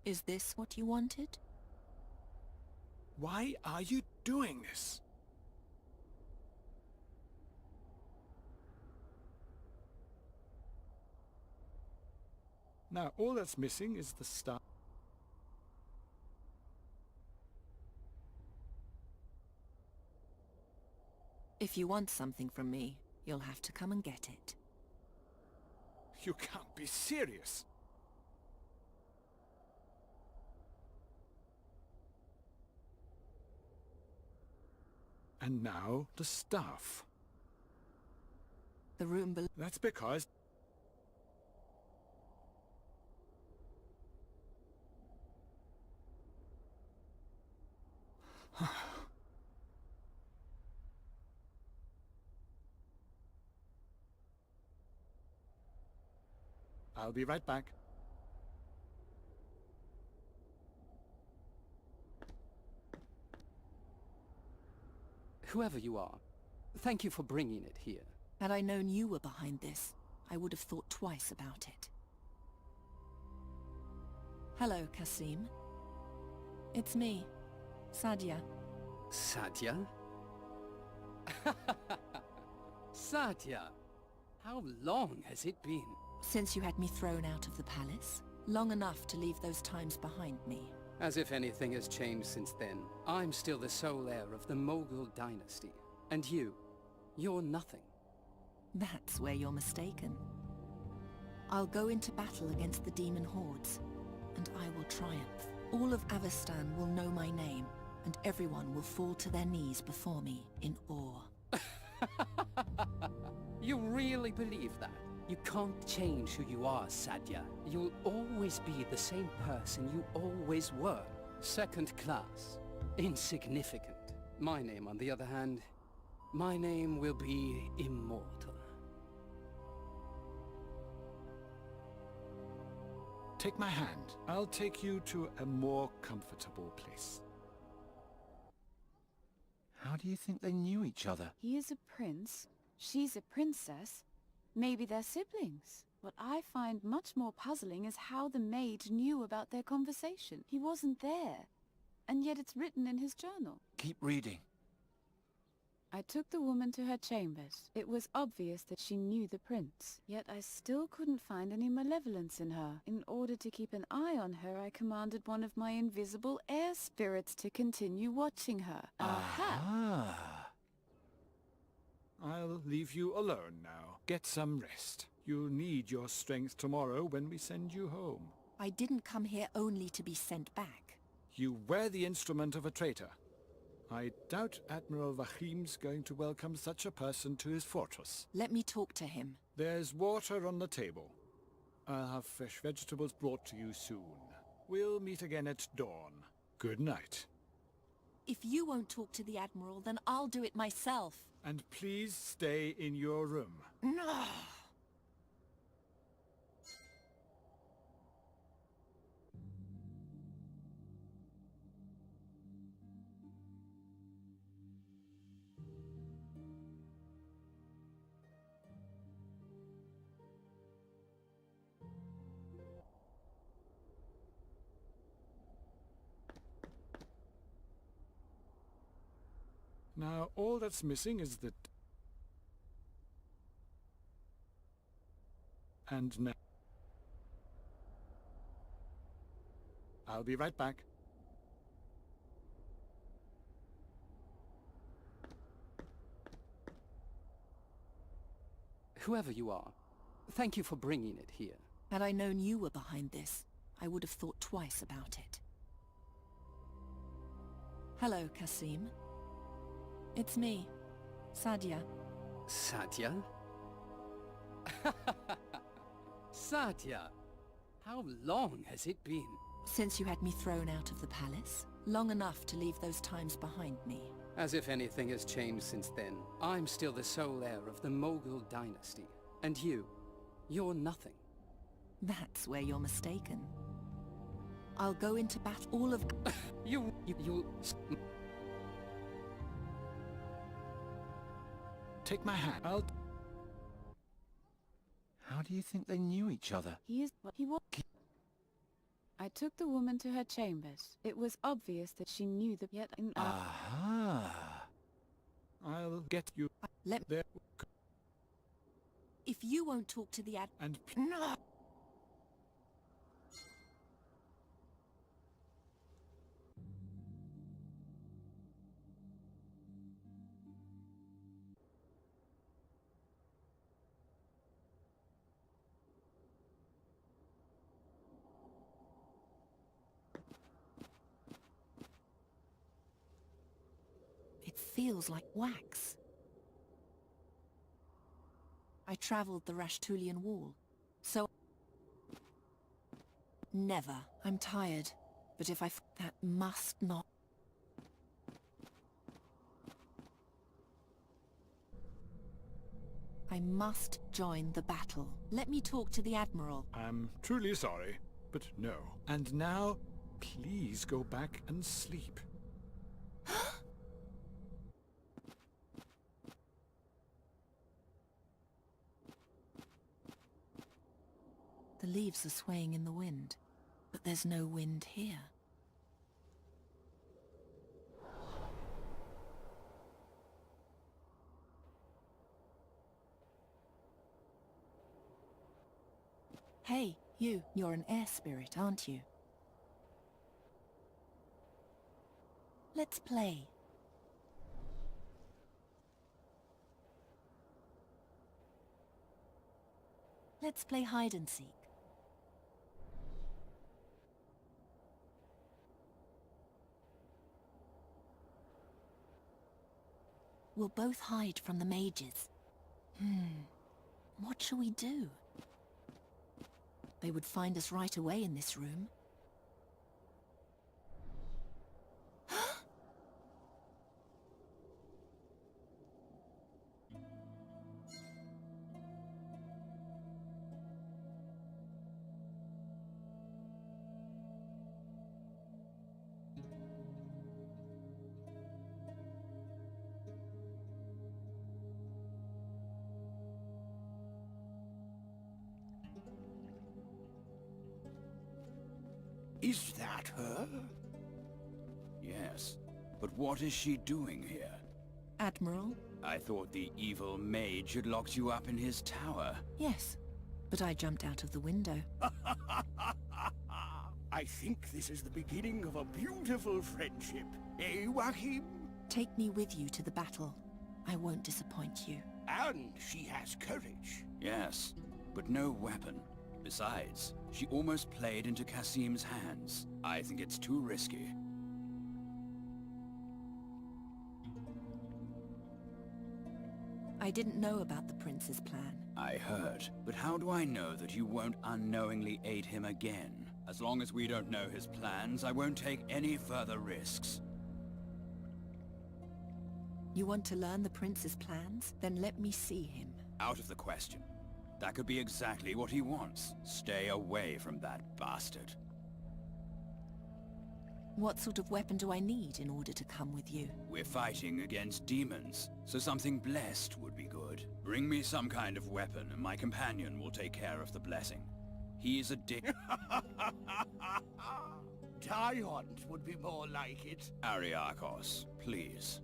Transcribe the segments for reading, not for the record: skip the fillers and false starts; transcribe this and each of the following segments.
Is this what you wanted? Why are you doing this? Now, all that's missing is the star. If you want something from me, you'll have to come and get it. You can't be serious. And now, the staff. The room below. That's because... I'll be right back. Whoever you are, thank you for bringing it here. Had I known you were behind this, I would have thought twice about it. Hello, Kasim. It's me, Sadia. Sadia? Sadia! How long has it been? Since you had me thrown out of the palace, long enough to leave those times behind me. As if anything has changed since then. I'm still the sole heir of the Mughal dynasty. And you're nothing. That's where you're mistaken. I'll go into battle against the demon hordes, and I will triumph. All of Avestan will know my name, and everyone will fall to their knees before me in awe. You really believe that? You can't change who you are, Sadia. You'll always be the same person you always were. Second class. Insignificant. My name, on the other hand, my name will be immortal. Take my hand. I'll take you to a more comfortable place. How do you think they knew each other? He is a prince. She's a princess. Maybe they're siblings. What I find much more puzzling is how the maid knew about their conversation. He wasn't there. And yet it's written in his journal. Keep reading. I took the woman to her chambers. It was obvious that she knew the prince. Yet I still couldn't find any malevolence in her. In order to keep an eye on her, I commanded one of my invisible air spirits to continue watching her. Aha! Ah. I'll leave you alone now. Get some rest. You'll need your strength tomorrow when we send you home. I didn't come here only to be sent back. You were the instrument of a traitor. I doubt Admiral Vahim's going to welcome such a person to his fortress. Let me talk to him. There's water on the table. I'll have fresh vegetables brought to you soon. We'll meet again at dawn. Good night. If you won't talk to the Admiral, then I'll do it myself. And please stay in your room. No. Now, all that's missing is the... And now... I'll be right back. Whoever you are, thank you for bringing it here. Had I known you were behind this, I would have thought twice about it. Hello, Kasim. It's me, Sadia. Sadia? Sadia! How long has it been? Since you had me thrown out of the palace, long enough to leave those times behind me. As if anything has changed since then. I'm still the sole heir of the Mughal dynasty. And you're nothing. That's where you're mistaken. I'll go into battle all of... You'll... Take my hand. How do you think they knew each other? He was... I took the woman to her chambers. It was obvious that she knew the yet in Aha! I'll get you Let there. If you won't talk to the And No! It feels like wax. I travelled the Rashtulian wall, so... Never. I'm tired, but if that must not... I must join the battle. Let me talk to the Admiral. I'm truly sorry, but no. And now, please go back and sleep. The leaves are swaying in the wind, but there's no wind here. Hey, you're an air spirit, aren't you? Let's play. Let's play hide and seek. We'll both hide from the mages. What shall we do? They would find us right away in this room. Is that her? Yes, but what is she doing here? Admiral? I thought the evil mage had locked you up in his tower. Yes, but I jumped out of the window. I think this is the beginning of a beautiful friendship. Eh, Joachim? Take me with you to the battle. I won't disappoint you. And she has courage. Yes, but no weapon. Besides, she almost played into Kasim's hands. I think it's too risky. I didn't know about the prince's plan. I heard, but how do I know that you won't unknowingly aid him again? As long as we don't know his plans, I won't take any further risks. You want to learn the prince's plans? Then let me see him. Out of the question. That could be exactly what he wants. Stay away from that bastard. What sort of weapon do I need in order to come with you? We're fighting against demons, so something blessed would be good. Bring me some kind of weapon, and my companion will take care of the blessing. He's a dick. Diont would be more like it. Ariakos, please.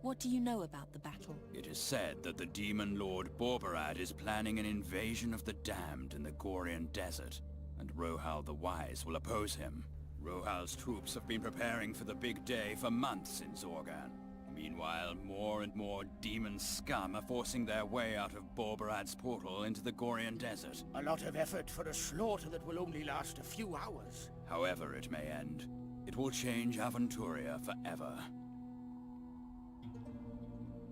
What do you know about the battle? It is said that the demon lord Borberad is planning an invasion of the damned in the Gorian desert, and Rohal the Wise will oppose him. Rohal's troops have been preparing for the big day for months in Zorgan. Meanwhile, more and more demon scum are forcing their way out of Borberad's portal into the Gorian desert. A lot of effort for a slaughter that will only last a few hours. However it may end, it will change Aventuria forever.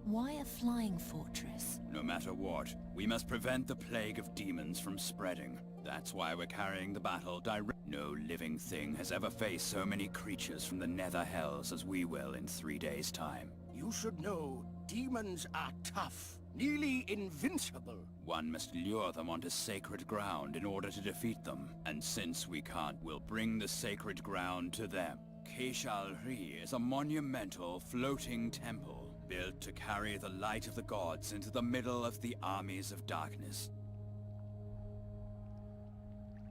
Why a flying fortress? No matter what, we must prevent the plague of demons from spreading. That's why we're carrying the battle direct. No living thing has ever faced so many creatures from the nether hells as we will in 3 days' time. You should know, demons are tough, nearly invincible. One must lure them onto sacred ground in order to defeat them. And since we can't, we'll bring the sacred ground to them. Keishalri is a monumental floating temple, built to carry the light of the gods into the middle of the armies of darkness.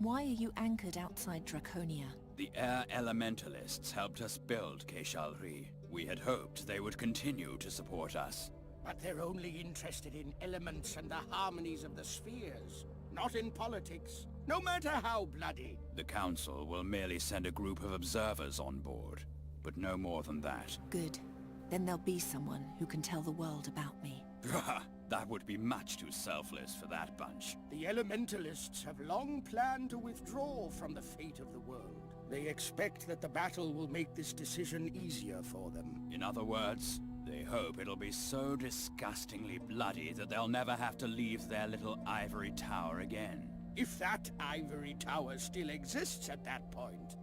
Why are you anchored outside Draconia? The air elementalists helped us build Keishalri. We had hoped they would continue to support us. But they're only interested in elements and the harmonies of the spheres, not in politics, no matter how bloody. The Council will merely send a group of observers on board, but no more than that. Good. Then there'll be someone who can tell the world about me. That would be much too selfless for that bunch. The elementalists have long planned to withdraw from the fate of the world. They expect that the battle will make this decision easier for them. In other words, they hope it'll be so disgustingly bloody that they'll never have to leave their little ivory tower again. If that ivory tower still exists at that point.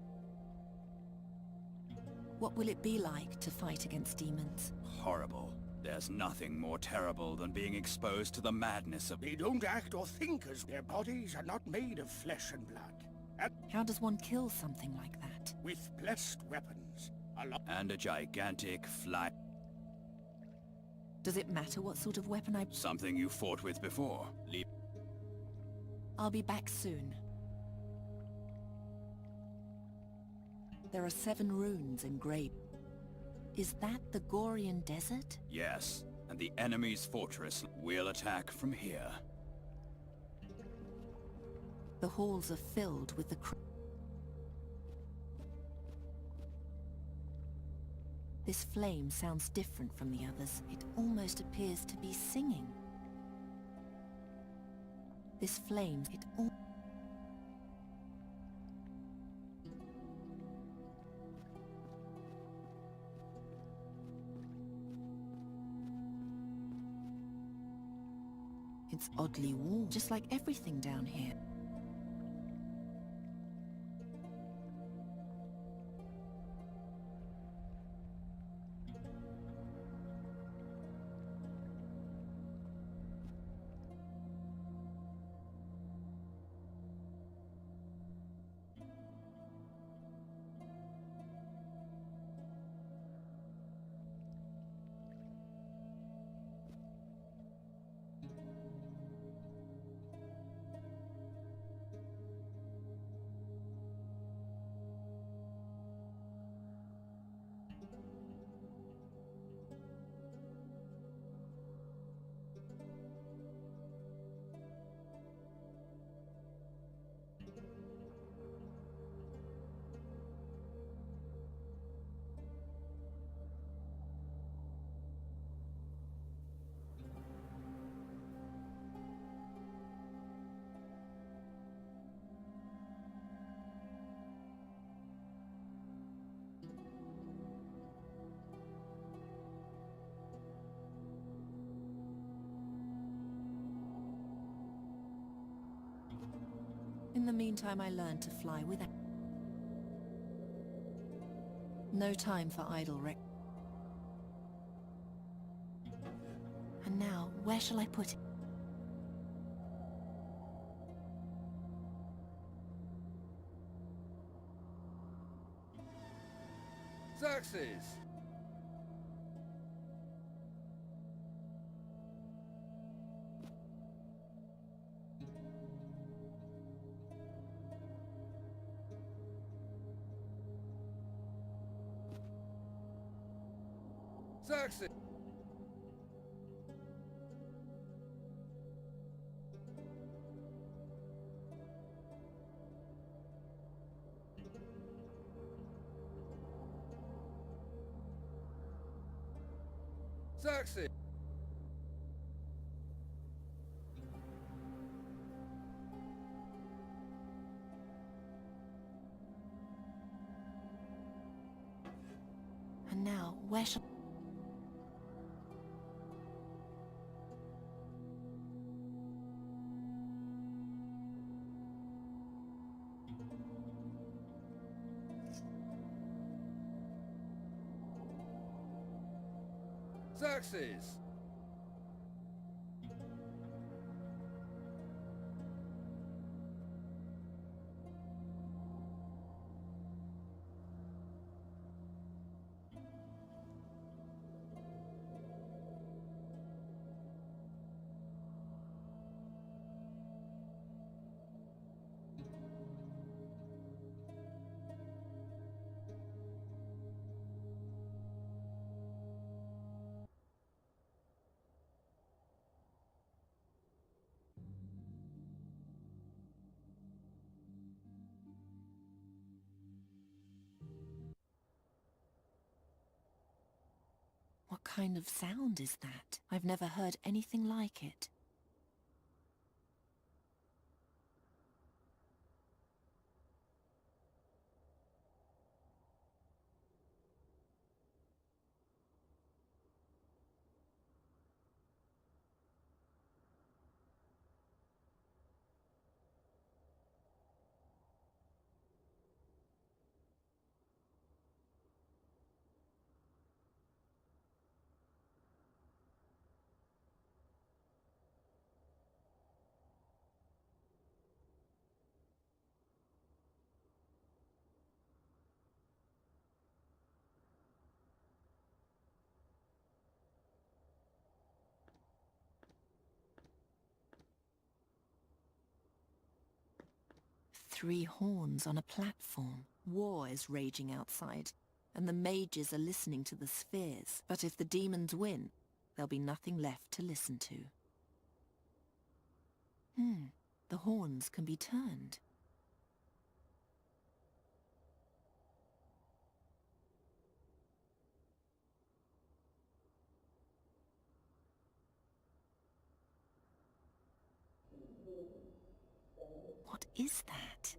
What will it be like to fight against demons? Horrible. There's nothing more terrible than being exposed to the madness of... They don't act or think as their bodies are not made of flesh and blood. And How does one kill something like that? with blessed weapons. And a gigantic fly... Does it matter what sort of weapon I... Something you fought with before. I'll be back soon. There are 7 runes engraved. Is that the Gorian desert? Yes, and the enemy's fortress will attack from here. The halls are filled with the... This flame sounds different from the others. It almost appears to be singing. This flame, it all... It's oddly warm, just like everything down here. In the meantime, I learned to fly without... No time for idle rec... And now, where shall I put it? Xerxes! Xerxes! Xerxes! And now, where shall... Xerxes! kind of sound is that? I've never heard anything like it. Three horns on a platform. War is raging outside, and the mages are listening to the spheres. But if the demons win, there'll be nothing left to listen to. The horns can be turned. What is that?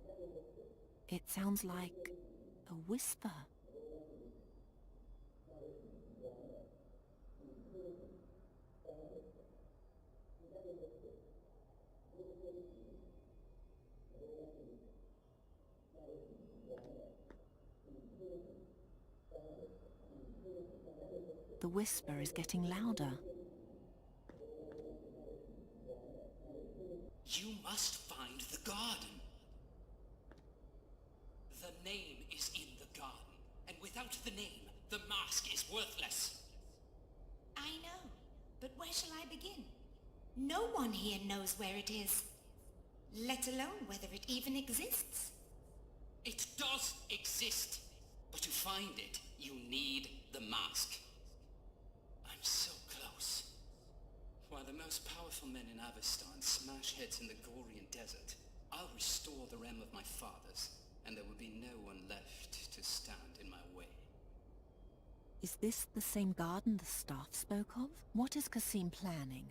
It sounds like a whisper. The whisper is getting louder. You must find the garden. The name is in the garden, and without the name, the mask is worthless. I know, but where shall I begin? No one here knows where it is, let alone whether it even exists. It does exist, but to find it, you need the mask. I'm so close. While the most powerful men in Avestan smash heads in the Gorian desert, I'll restore the realm of my fathers, and there will be no one left to stand in my way. Is this the same garden the staff spoke of? What is Kasim planning?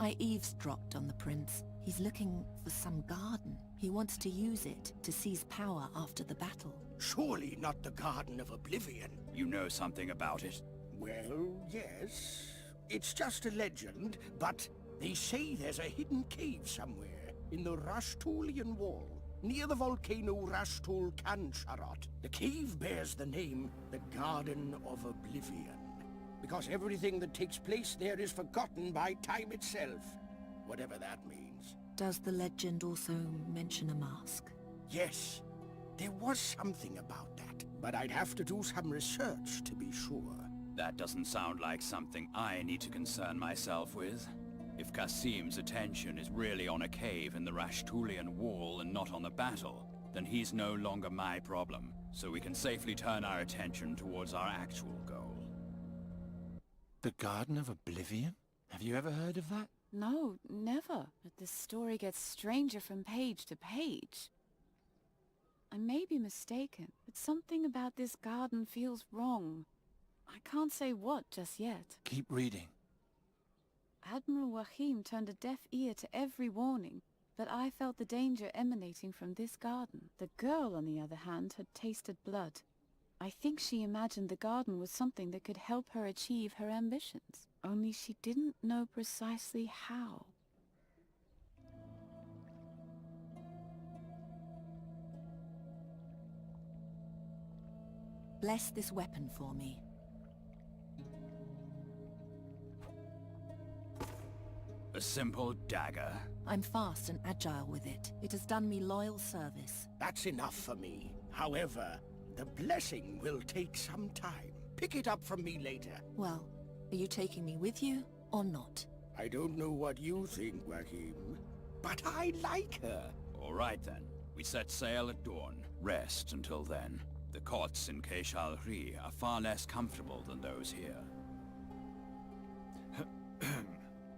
I eavesdropped on the prince. He's looking for some garden. He wants to use it to seize power after the battle. Surely not the Garden of Oblivion. You know something about it? Well, yes. It's just a legend, but they say there's a hidden cave somewhere in the Rashtulian Wall, near the volcano Rashtul Kansharot. The cave bears the name the Garden of Oblivion, because everything that takes place there is forgotten by time itself, whatever that means. Does the legend also mention a mask? Yes, there was something about that, but I'd have to do some research to be sure. That doesn't sound like something I need to concern myself with. If Kasim's attention is really on a cave in the Rashtulian Wall and not on the battle, then he's no longer my problem, so we can safely turn our attention towards our actual goal. The Garden of Oblivion? Have you ever heard of that? No, never. But this story gets stranger from page to page. I may be mistaken, but something about this garden feels wrong. I can't say what just yet. Keep reading. Admiral Wahim turned a deaf ear to every warning, but I felt the danger emanating from this garden. The girl, on the other hand, had tasted blood. I think she imagined the garden was something that could help her achieve her ambitions. Only she didn't know precisely how. Bless this weapon for me. A simple dagger. I'm fast and agile with it. It has done me loyal service. That's enough for me. However, the blessing will take some time. Pick it up from me later. Well, are you taking me with you, or not? I don't know what you think, Wahim, but I like her. All right then. We set sail at dawn. Rest until then. The cots in Keishalri are far less comfortable than those here.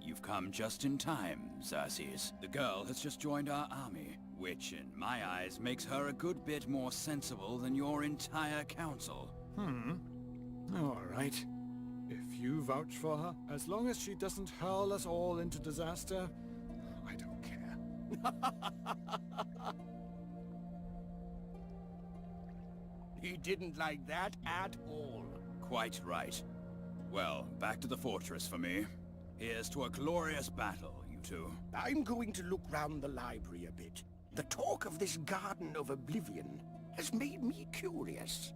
You've come just in time, Xerxes. The girl has just joined our army, which in my eyes makes her a good bit more sensible than your entire council. All right. If you vouch for her, as long as she doesn't hurl us all into disaster, I don't care. He didn't like that at all. Quite right. Well, back to the fortress for me. Here's to a glorious battle, you two. I'm going to look round the library a bit. The talk of this Garden of Oblivion has made me curious.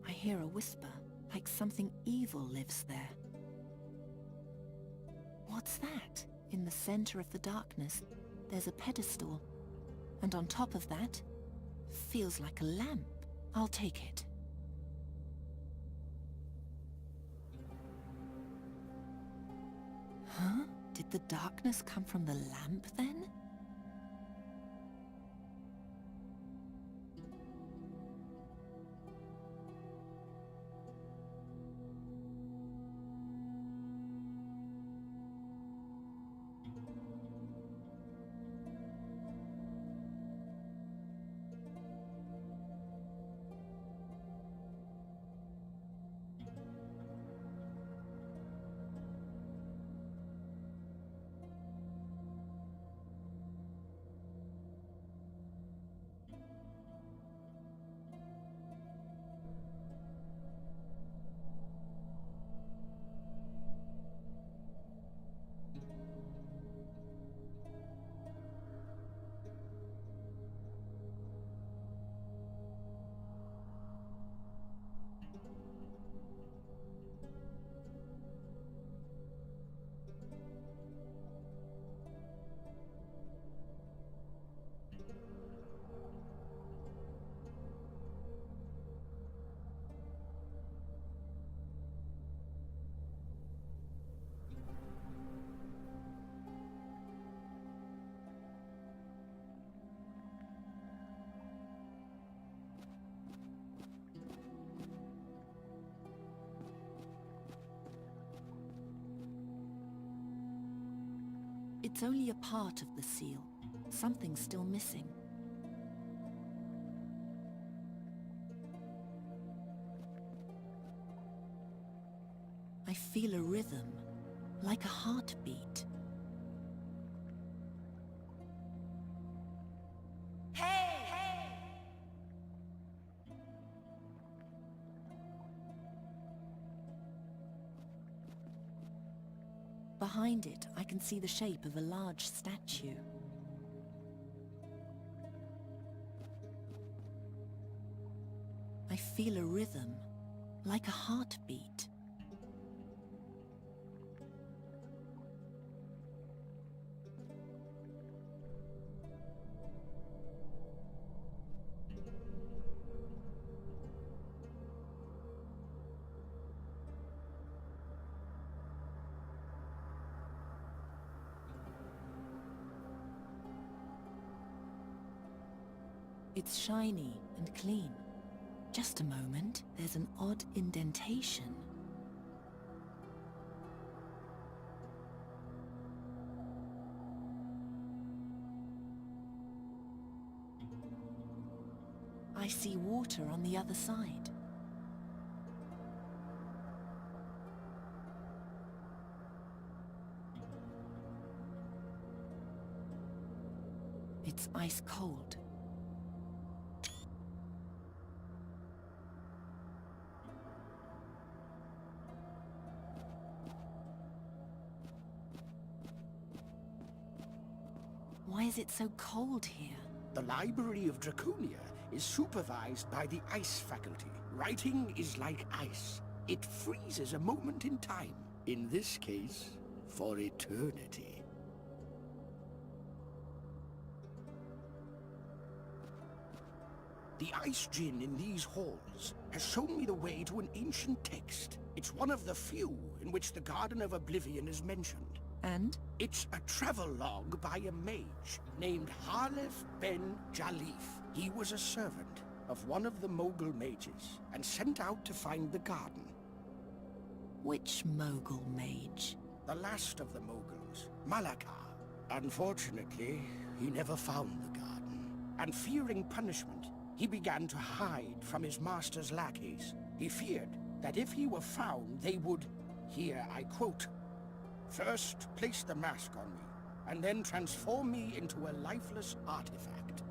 I hear a whisper, like something evil lives there. What's that? In the center of the darkness, there's a pedestal. And on top of that, feels like a lamp. I'll take it. Huh? Did the darkness come from the lamp then? It's only a part of the seal. Something's still missing. I feel a rhythm, like a heartbeat. Behind it, I can see the shape of a large statue. I feel a rhythm, like a heartbeat. It's shiny and clean. Just a moment, there's an odd indentation. I see water on the other side. It's ice cold. Why is it so cold here? The Library of Draconia is supervised by the Ice Faculty. Writing is like ice. It freezes a moment in time. In this case, for eternity. The ice djinn in these halls has shown me the way to an ancient text. It's one of the few in which the Garden of Oblivion is mentioned. And? It's a travelogue by a mage named Halef ben Jalif. He was a servant of one of the Mogul mages and sent out to find the garden. Which Mogul mage? The last of the Moguls, Malakar. Unfortunately, he never found the garden. And fearing punishment, he began to hide from his master's lackeys. He feared that if he were found, they would, here I quote, "First place the mask on me, and then transform me into a lifeless artifact."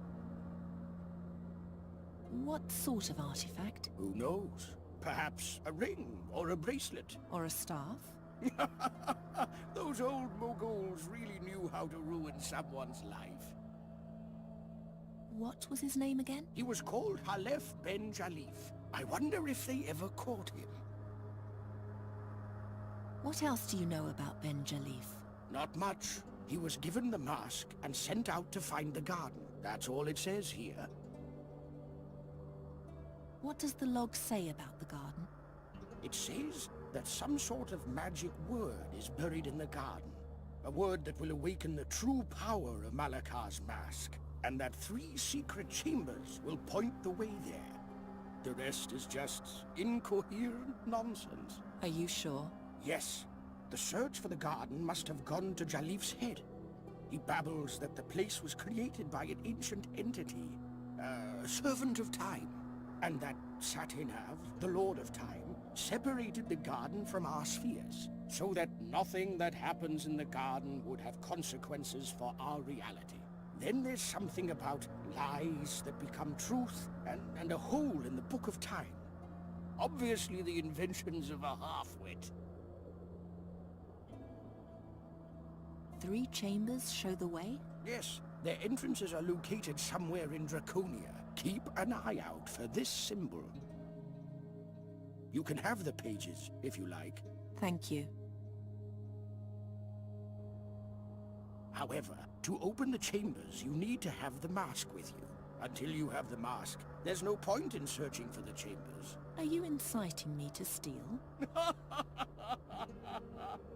What sort of artifact? Who knows? Perhaps a ring or a bracelet. Or a staff? Those old Moguls really knew how to ruin someone's life. What was his name again? He was called Halef ben Jalif. I wonder if they ever caught him. What else do you know about Ben Jalif? Not much. He was given the mask and sent out to find the garden. That's all it says here. What does the log say about the garden? It says that some sort of magic word is buried in the garden. A word that will awaken the true power of Malakar's mask. And that 3 secret chambers will point the way there. The rest is just incoherent nonsense. Are you sure? Yes. The search for the garden must have gone to Jalif's head. He babbles that the place was created by an ancient entity, a servant of time, and that Satinav, the Lord of Time, separated the garden from our spheres, so that nothing that happens in the garden would have consequences for our reality. Then there's something about lies that become truth, and a hole in the Book of Time. Obviously the inventions of a half-wit. 3 chambers show the way? Yes, their entrances are located somewhere in Draconia. Keep an eye out for this symbol. You can have the pages, if you like. Thank you. However, to open the chambers, you need to have the mask with you. Until you have the mask, there's no point in searching for the chambers. Are you inciting me to steal?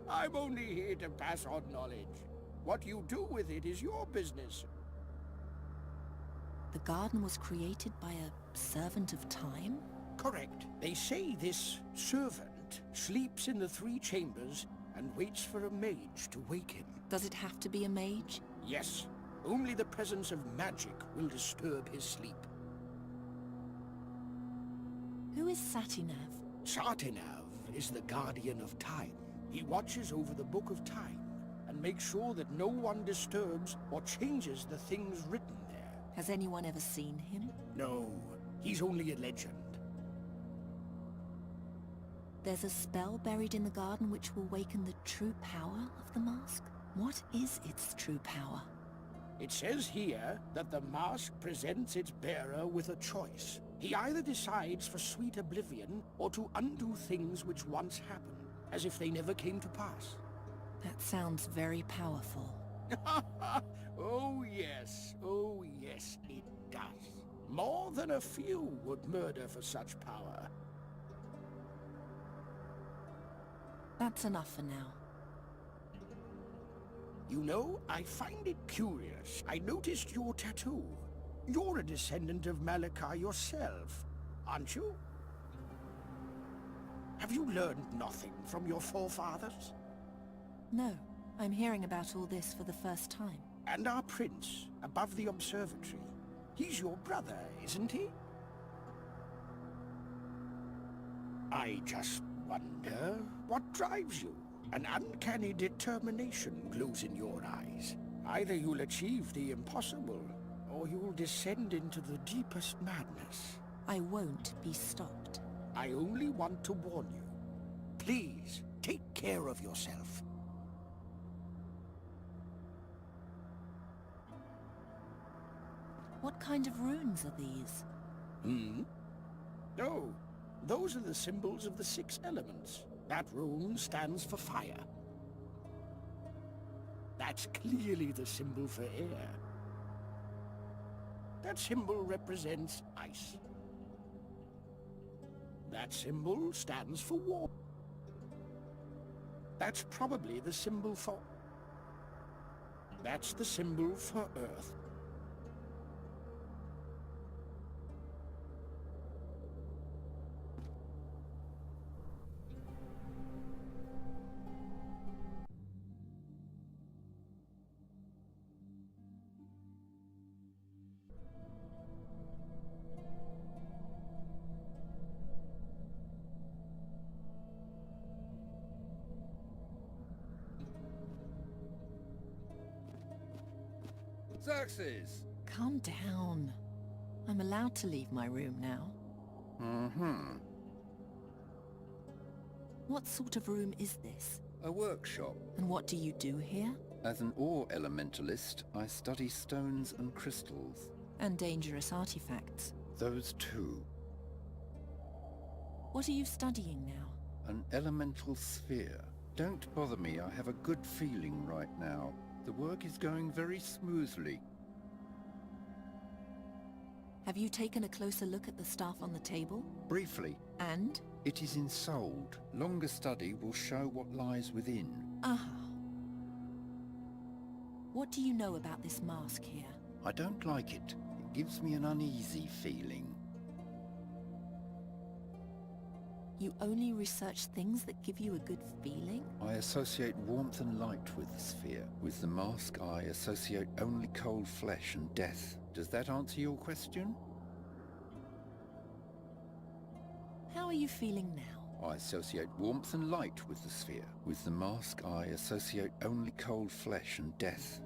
I'm only here to pass on knowledge. What you do with it is your business. The garden was created by a servant of time? Correct. They say this servant sleeps in the 3 chambers and waits for a mage to wake him. Does it have to be a mage? Yes. Only the presence of magic will disturb his sleep. Who is Satinav? Satinav is the guardian of time. He watches over the Book of Time and makes sure that no one disturbs or changes the things written there. Has anyone ever seen him? No, he's only a legend. There's a spell buried in the garden which will waken the true power of the mask? What is its true power? It says here that the mask presents its bearer with a choice. He either decides for sweet oblivion or to undo things which once happened, as if they never came to pass. That sounds very powerful. Oh yes, it does. More than a few would murder for such power. That's enough for now. You know, I find it curious. I noticed your tattoo. You're a descendant of Malakar yourself, aren't you? Have you learned nothing from your forefathers? No, I'm hearing about all this for the first time. And our prince, above the observatory. He's your brother, isn't he? I just wonder what drives you. An uncanny determination glows in your eyes. Either you'll achieve the impossible, or you'll descend into the deepest madness. I won't be stopped. I only want to warn you. Please, take care of yourself. What kind of runes are these? Oh, those are the symbols of the 6 elements. That rune stands for fire. That's clearly the symbol for air. That symbol represents ice. That symbol stands for war. That's probably the symbol for... That's the symbol for Earth. Xerxes! Calm down. I'm allowed to leave my room now. Mm-hmm. What sort of room is this? A workshop. And what do you do here? As an ore elementalist, I study stones and crystals. And dangerous artifacts. Those too. What are you studying now? An elemental sphere. Don't bother me, I have a good feeling right now. The work is going very smoothly. Have you taken a closer look at the stuff on the table? Briefly. And? It is ensouled. Longer study will show what lies within. Aha. What do you know about this mask here? I don't like it. It gives me an uneasy feeling. You only research things that give you a good feeling? I associate warmth and light with the sphere. With the mask, I associate only cold flesh and death. Does that answer your question? How are you feeling now? I associate warmth and light with the sphere. With the mask, I associate only cold flesh and death.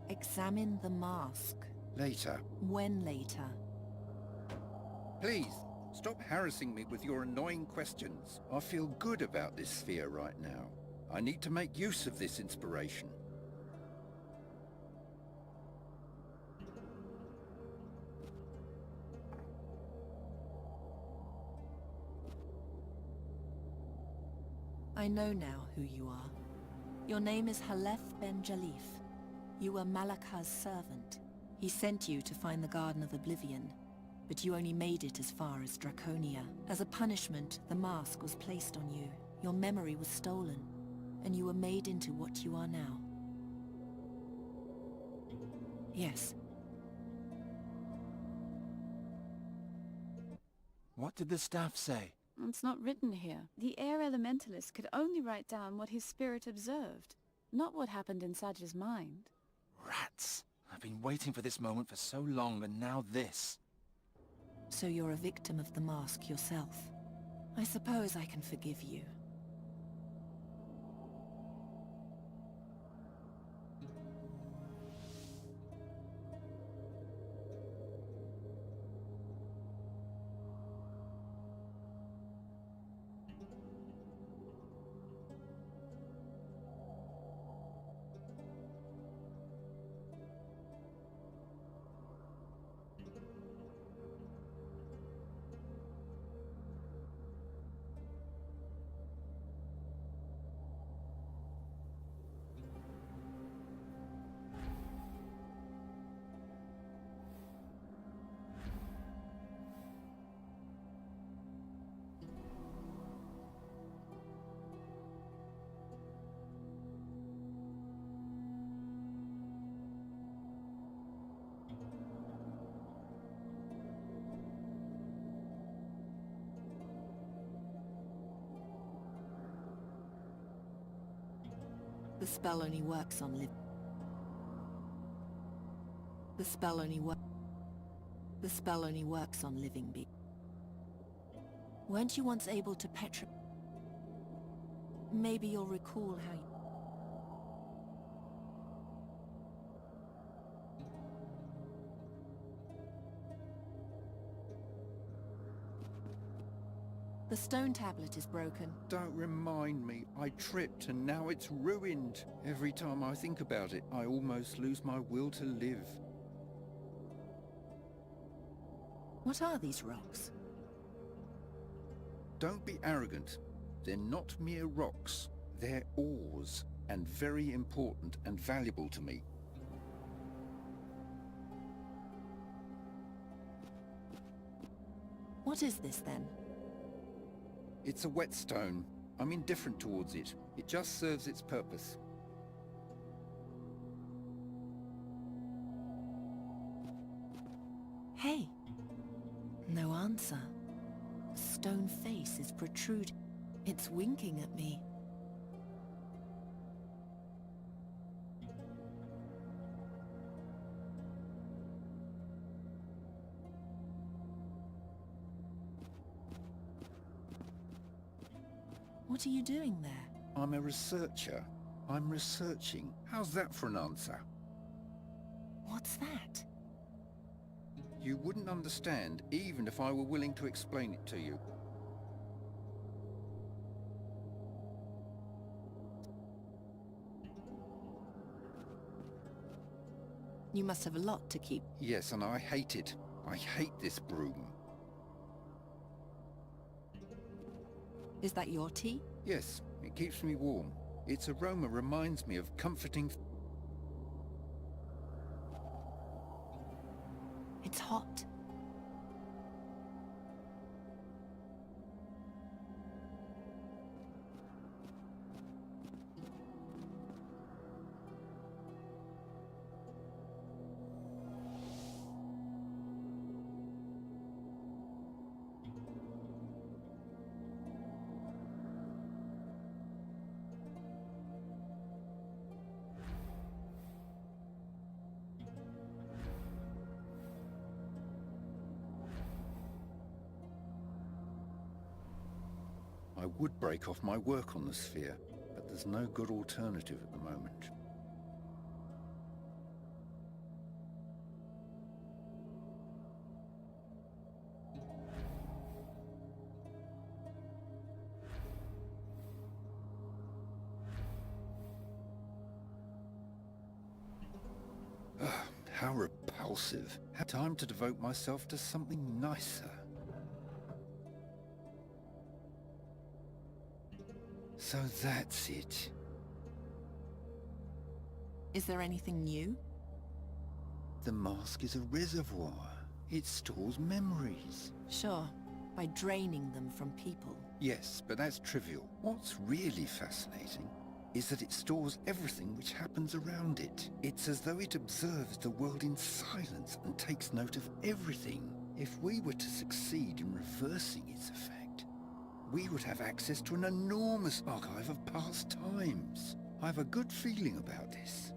Examine the mask. Later. When later? Please, stop harassing me with your annoying questions. I feel good about this sphere right now. I need to make use of this inspiration. I know now who you are. Your name is Halef ben Jalif. You were Malakah's servant. He sent you to find the Garden of Oblivion, but you only made it as far as Draconia. As a punishment, the mask was placed on you. Your memory was stolen, and you were made into what you are now. Yes. What did the staff say? It's not written here. The air elementalist could only write down what his spirit observed, not what happened in Sajja's mind. Rats! I've been waiting for this moment for so long, and now this. So you're a victim of the mask yourself. I suppose I can forgive you. The spell only works on The spell only works on living beings. Weren't you once able to Maybe you'll recall how you... The stone tablet is broken. Don't remind me. I tripped and now it's ruined. Every time I think about it, I almost lose my will to live. What are these rocks? Don't be arrogant. They're not mere rocks. They're ores, and very important and valuable to me. What is this then? It's a whetstone. I'm indifferent towards it. It just serves its purpose. Hey. No answer. A stone face is protruding. It's winking at me. What are you doing there? I'm a researcher. I'm researching. How's that for an answer? What's that? You wouldn't understand, even if I were willing to explain it to you. You must have a lot to keep. Yes, and I hate it. I hate this broom. Is that your tea? Yes, it keeps me warm. Its aroma reminds me of comforting... It's hot. I would break off my work on the sphere, but there's no good alternative at the moment. Ugh, how repulsive. Time to devote myself to something nicer. So that's it. Is there anything new? The mask is a reservoir. It stores memories. Sure, by draining them from people. Yes, but that's trivial. What's really fascinating is that it stores everything which happens around it. It's as though it observes the world in silence and takes note of everything. If we were to succeed in reversing its effect, we would have access to an enormous archive of past times. I have a good feeling about this.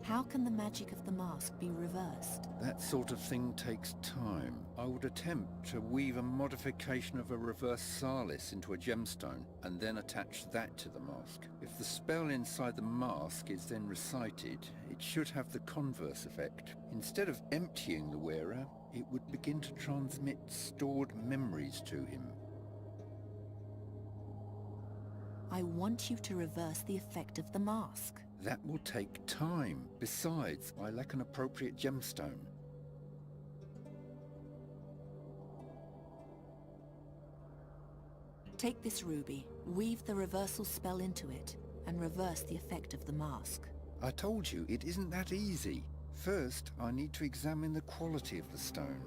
How can the magic of the mask be reversed? That sort of thing takes time. I would attempt to weave a modification of a reverse salis into a gemstone, and then attach that to the mask. If the spell inside the mask is then recited, it should have the converse effect. Instead of emptying the wearer, it would begin to transmit stored memories to him. I want you to reverse the effect of the mask. That will take time. Besides, I lack an appropriate gemstone. Take this ruby, weave the reversal spell into it, and reverse the effect of the mask. I told you, it isn't that easy. First, I need to examine the quality of the stone.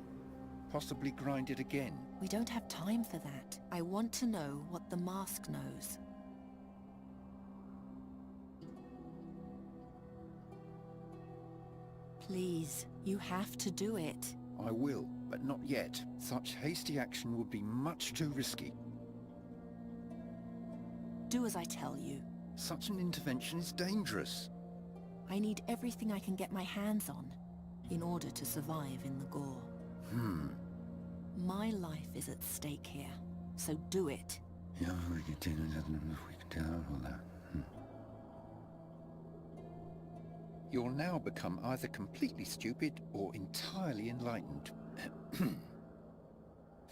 Possibly grind it again. We don't have time for that. I want to know what the mask knows. Please, you have to do it. I will, but not yet. Such hasty action would be much too risky. Do as I tell you. Such an intervention is dangerous. I need everything I can get my hands on in order to survive in the gore. My life is at stake here, so do it. You'll now become either completely stupid or entirely enlightened.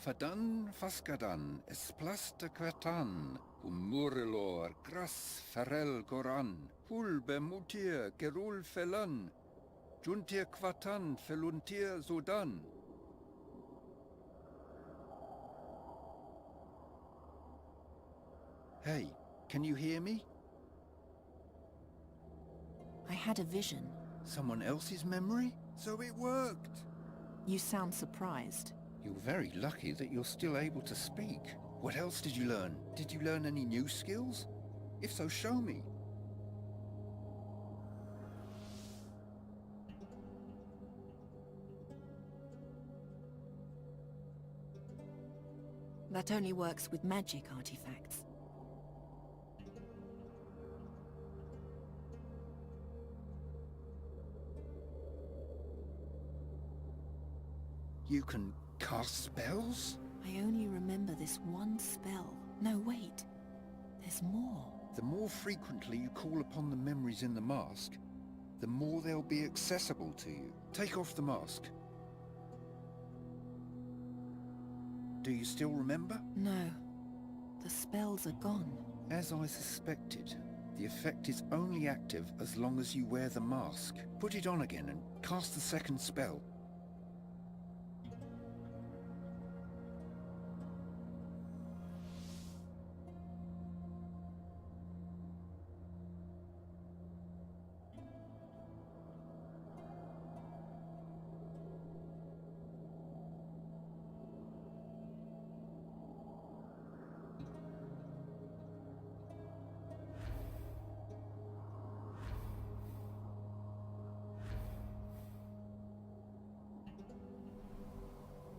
Fadan faskadan esplasta quatan, murilor gras farel goran, hulbe mutir gerul felan, juntir quatan feluntir zodan. Hey, can you hear me? I had a vision. Someone else's memory? So it worked! You sound surprised. You're very lucky that you're still able to speak. What else did you learn? Did you learn any new skills? If so, show me. That only works with magic artifacts. You can cast spells? I only remember this one spell. No, wait. There's more. The more frequently you call upon the memories in the mask, the more they'll be accessible to you. Take off the mask. Do you still remember? No. The spells are gone. As I suspected, the effect is only active as long as you wear the mask. Put it on again and cast the second spell.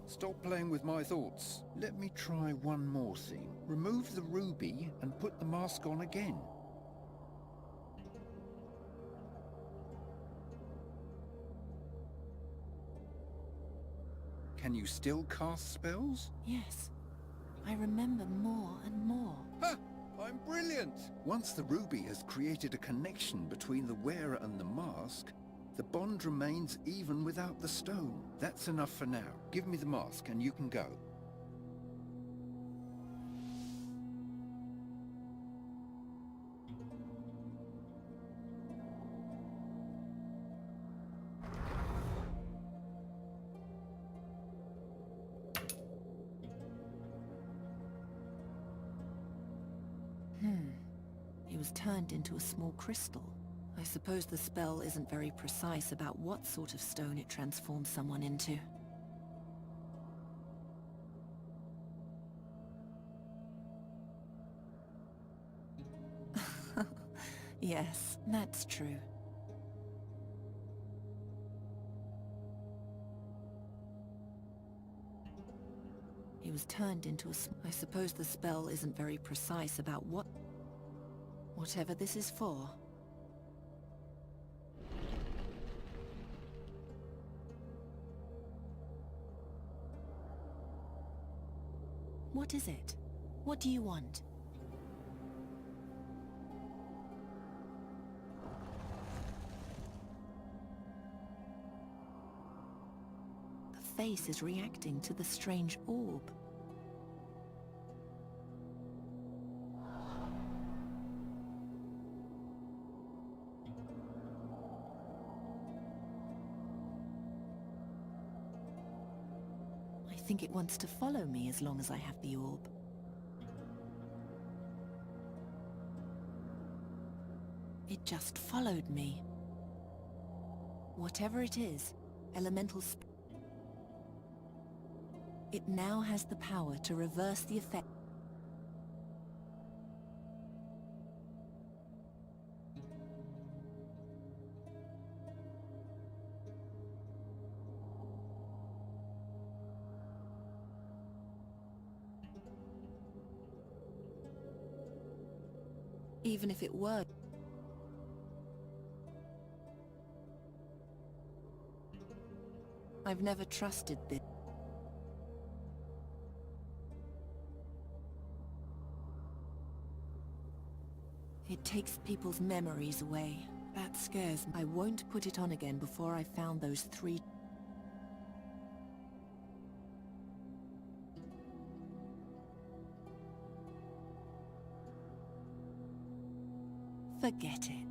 Stop playing with my thoughts. Let me try one more thing. Remove the ruby and put the mask on again. Can you still cast spells? Yes. I remember more and more. Ha! I'm brilliant! Once the ruby has created a connection between the wearer and the mask, the bond remains even without the stone. That's enough for now. Give me the mask and you can go. He was turned into a small crystal. I suppose the spell isn't very precise about what sort of stone it transforms someone into. Yes, that's true. He was turned into I suppose the spell isn't very precise about whatever this is for. What is it? What do you want? The face is reacting to the strange orb. I think it wants to follow me as long as I have the orb. It just followed me. Whatever it is, elemental it now has the power to reverse the effect. Even if it were. I've never trusted this. It takes people's memories away. That scares me. I won't put it on again before I've found those 3. Forget it.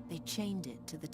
They chained it to the...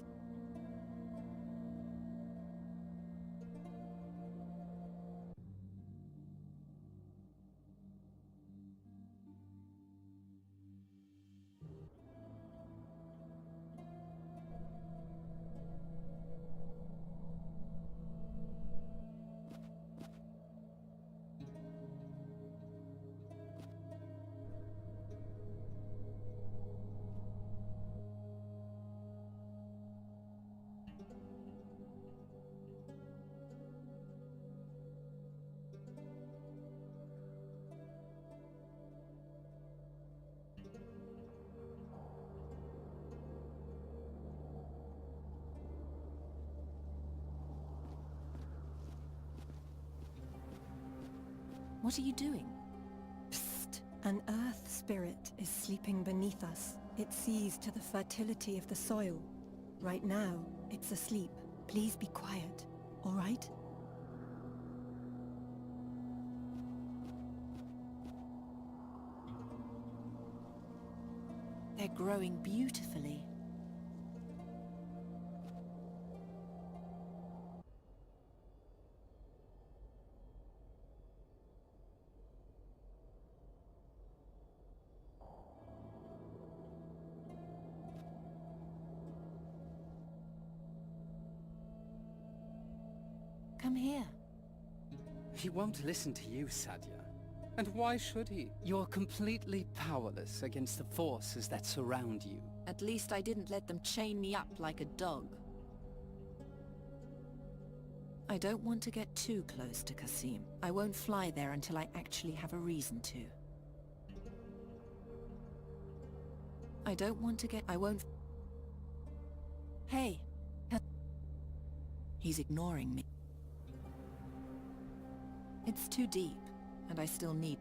What are you doing? Psst. An earth spirit is sleeping beneath us. It sees to the fertility of the soil. Right now, it's asleep. Please be quiet, all right? They're growing beautifully. Come here. He won't listen to you, Sadia. And why should he? You're completely powerless against the forces that surround you. At least I didn't let them chain me up like a dog. I don't want to get too close to Qasim. I won't fly there until I actually have a reason to. I won't... Hey! He's ignoring me. It's too deep, and I still need...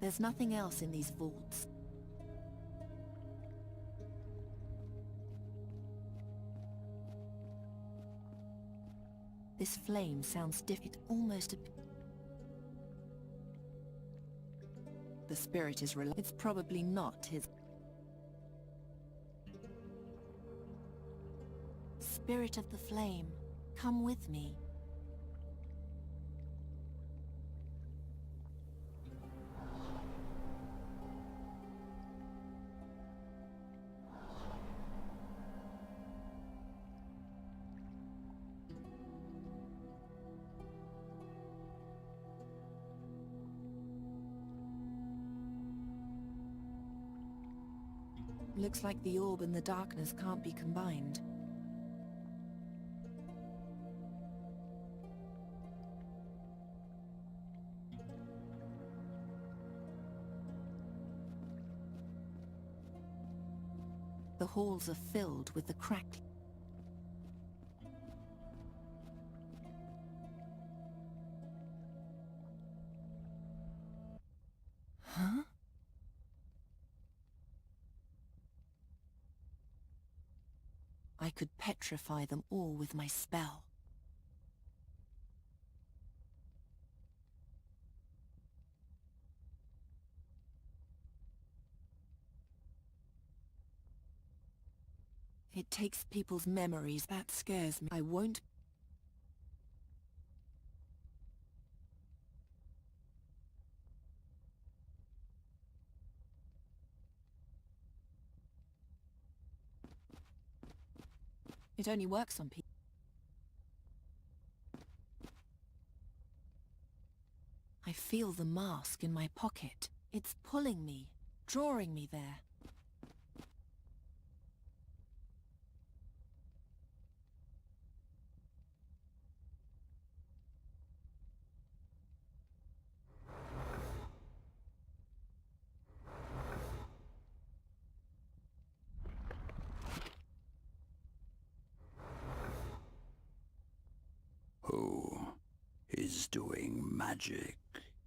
There's nothing else in these vaults. This flame sounds different, almost the spirit is it's probably not his. Spirit of the flame, come with me. Looks like the orb and the darkness can't be combined. The halls are filled with the cracked... Huh? I could petrify them all with my spell. It takes people's memories. That scares me. I won't... It only works on people. I feel the mask in my pocket. It's pulling me, drawing me there. Who is doing magic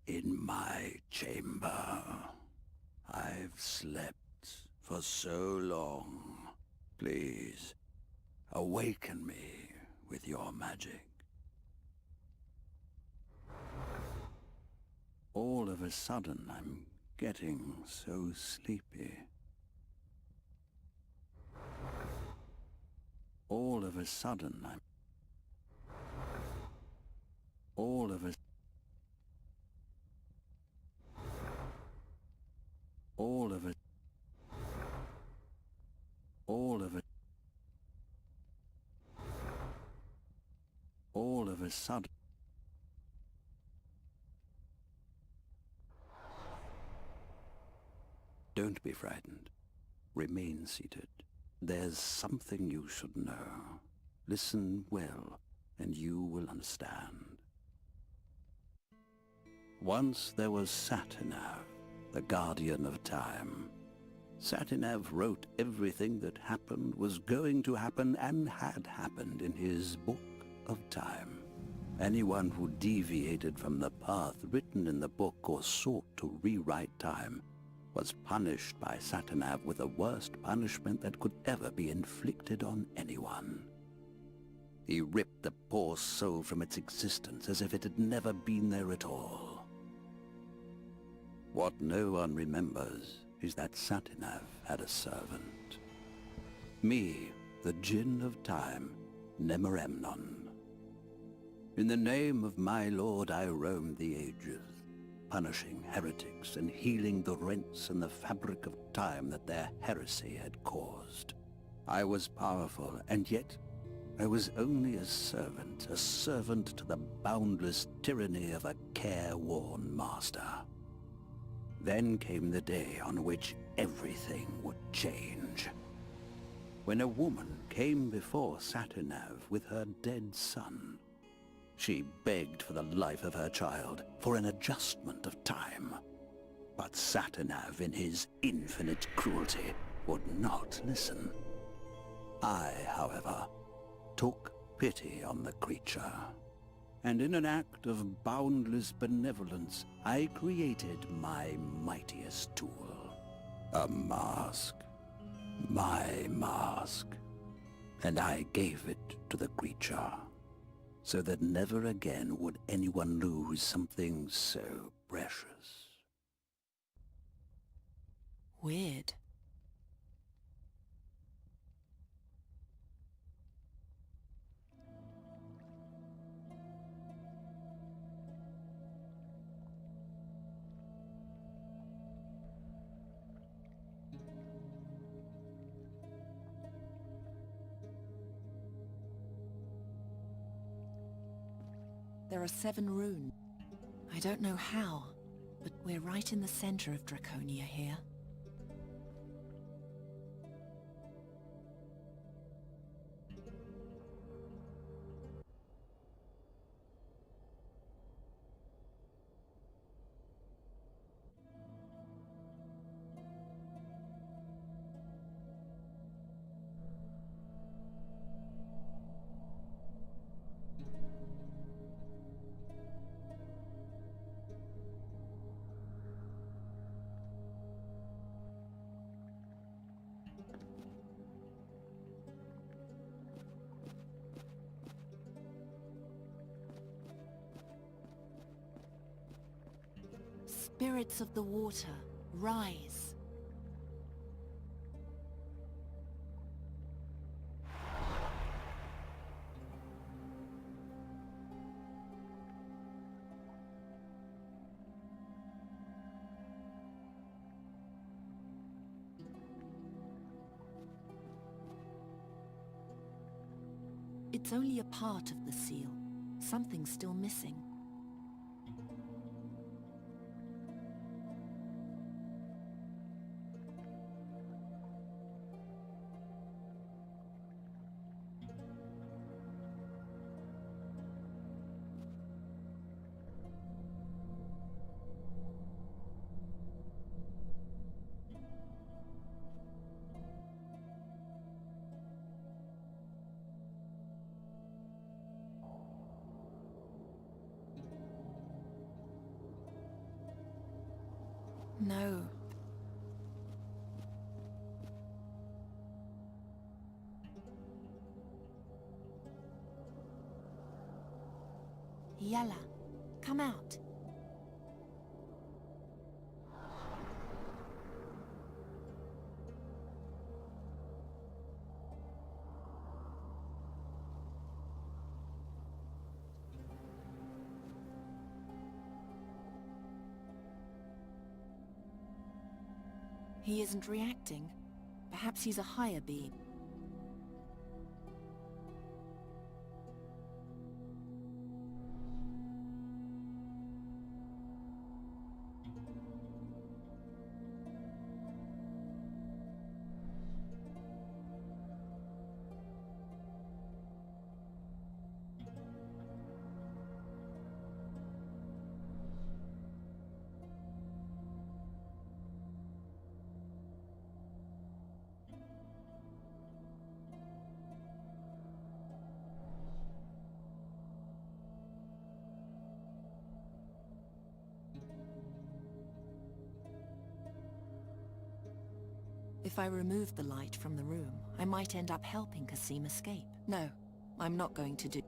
in my chamber? I've slept for so long. Please, awaken me with your magic. All of a sudden, I'm getting so sleepy. All of a sudden, All of a all of a sudden... Don't be frightened. Remain seated. There's something you should know. Listen well, and you will understand. Once there was Satinav, the guardian of time. Satinav wrote everything that happened, was going to happen, and had happened in his book of time. Anyone who deviated from the path written in the book or sought to rewrite time was punished by Satinav with the worst punishment that could ever be inflicted on anyone. He ripped the poor soul from its existence as if it had never been there at all. What no one remembers is that Satinav had a servant. Me, the Djinn of Time, Nemoremnon. In the name of my lord I roamed the ages, punishing heretics and healing the rents in the fabric of time that their heresy had caused. I was powerful, and yet I was only a servant to the boundless tyranny of a careworn master. Then came the day on which everything would change. When a woman came before Satinav with her dead son, she begged for the life of her child, for an adjustment of time. But Satinav, in his infinite cruelty, would not listen. I, however, took pity on the creature, and in an act of boundless benevolence, I created my mightiest tool. A mask. My mask. And I gave it to the creature, so that never again would anyone lose something so precious. Weird. There are 7 runes. I don't know how, but we're right in the center of Draconia here. Spirits of the water, rise. It's only a part of the seal. Something's still missing. No. Yalla, come out. He isn't reacting. Perhaps he's a higher being. If I remove the light from the room, I might end up helping Kasim escape. No, I'm not going to do...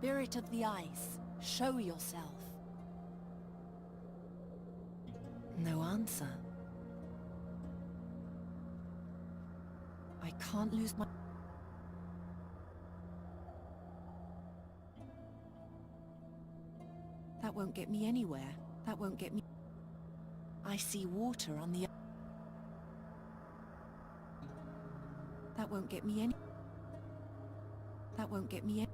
Spirit of the ice, show yourself. No answer. I can't lose my... That won't get me anywhere. That won't get me... I see water on the... That won't get me any... That won't get me any...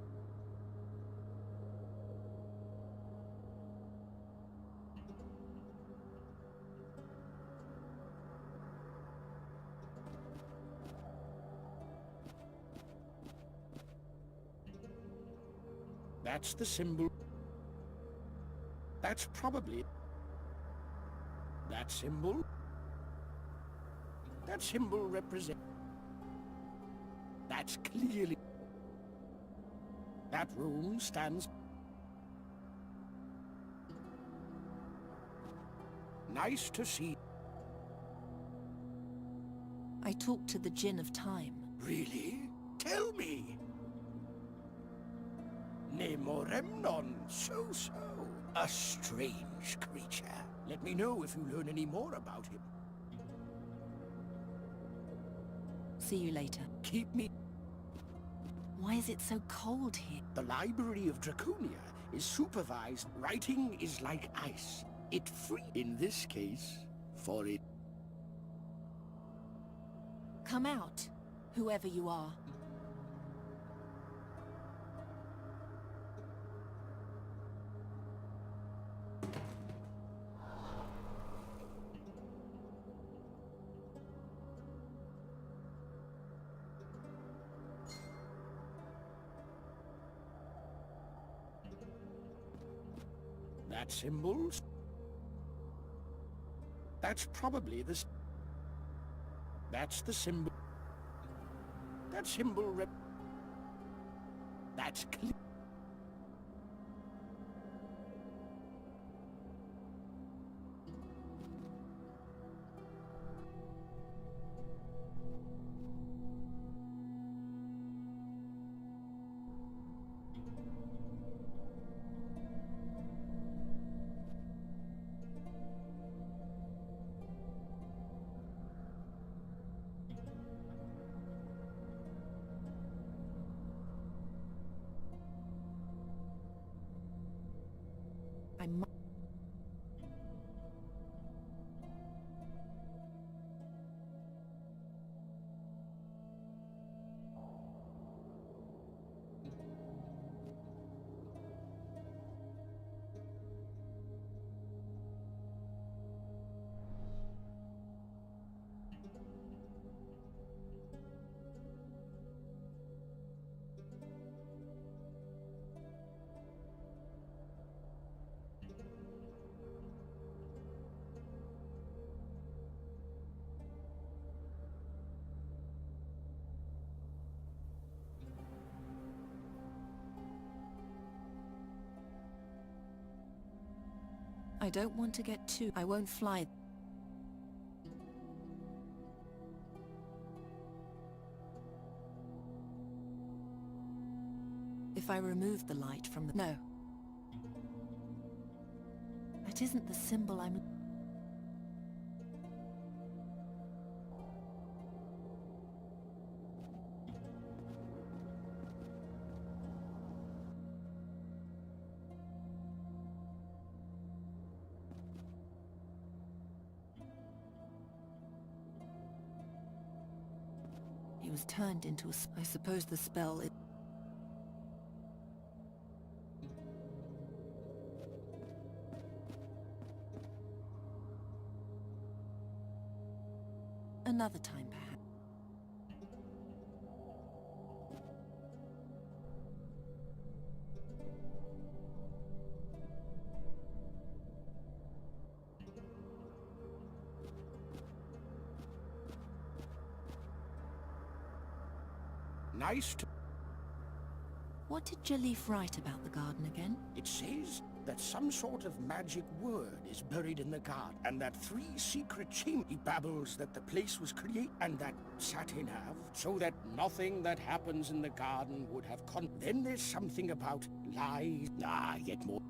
That's the symbol. That's probably... That symbol? That symbol represents... That's clearly... That room stands... Nice to see. I talked to the Djinn of Time. Really? Tell me! Nemoremnon, so. A strange creature. Let me know if you learn any more about him. See you later. Keep me... Why is it so cold here? The Library of Draconia is supervised. Writing is like ice. It free in this case, for it. Come out, whoever you are. That symbols? That's probably the... That's the symbol. That symbol That's clear. I don't want to get too... I won't fly. If I remove the light from the... No. That isn't the symbol I'm... He was turned into I suppose the spell is... Another time, perhaps. Nice to... What did Jalif write about the garden again? It says that some sort of magic word is buried in the garden, and that 3 secret chambers. He babbles that the place was created, and that Satinav, so that nothing that happens in the garden would have Then there's something about lies. Yet more.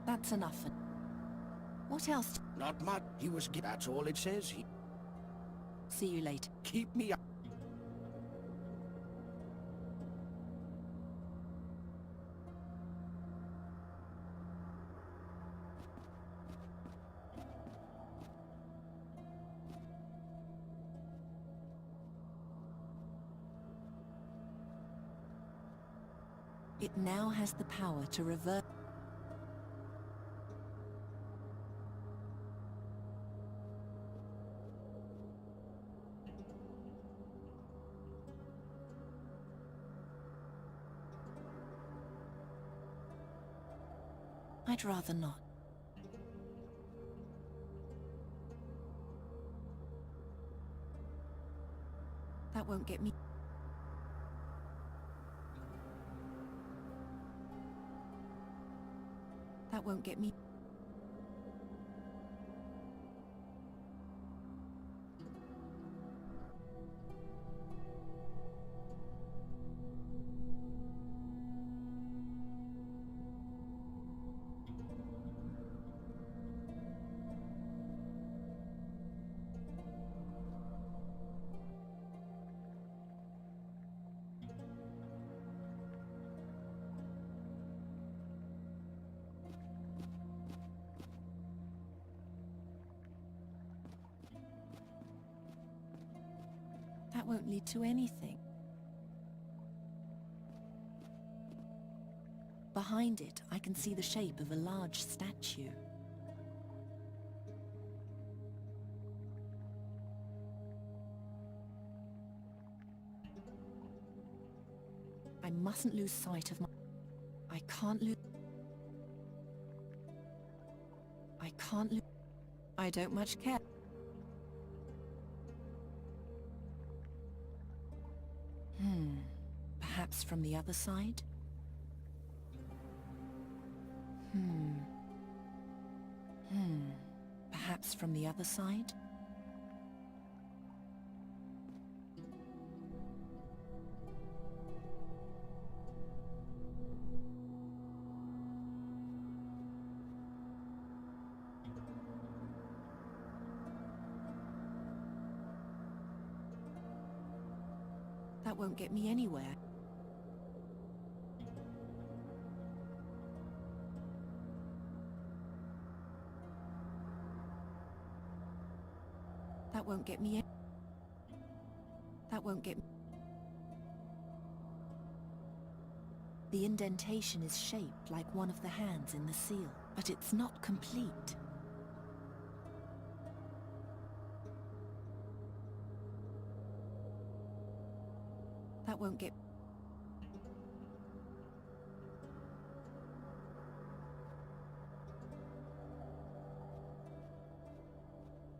That's enough. What else? Not much. He was... That's all it says. See you later. Keep me up. It now has the power to revert. I'd rather not. That won't get me. That won't get me. That won't lead to anything. Behind it, I can see the shape of a large statue. I mustn't lose sight of my... I can't lose... I can't lose... I don't much care. Perhaps from the other side? Perhaps from the other side? That won't get me anywhere. That won't get me. That won't get me. The indentation is shaped like one of the hands in the seal, but it's not complete. That won't get...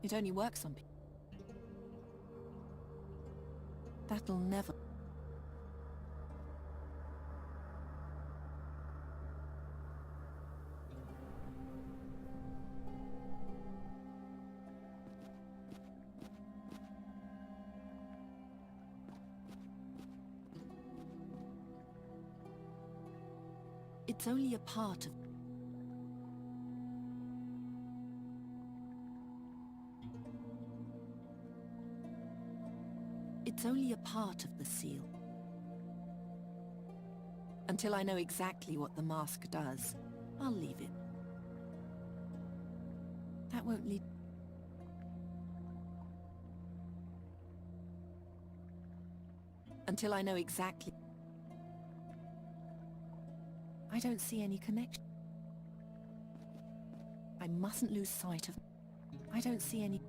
It only works on people. That'll never... It's only a part of... It's only a part of the seal. Until I know exactly what the mask does, I'll leave it. That won't lead... Until I know exactly... I don't see any connection. I mustn't lose sight of... I don't see any...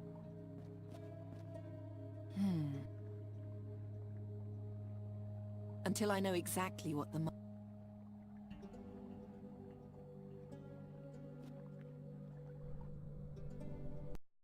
Until I know exactly what the...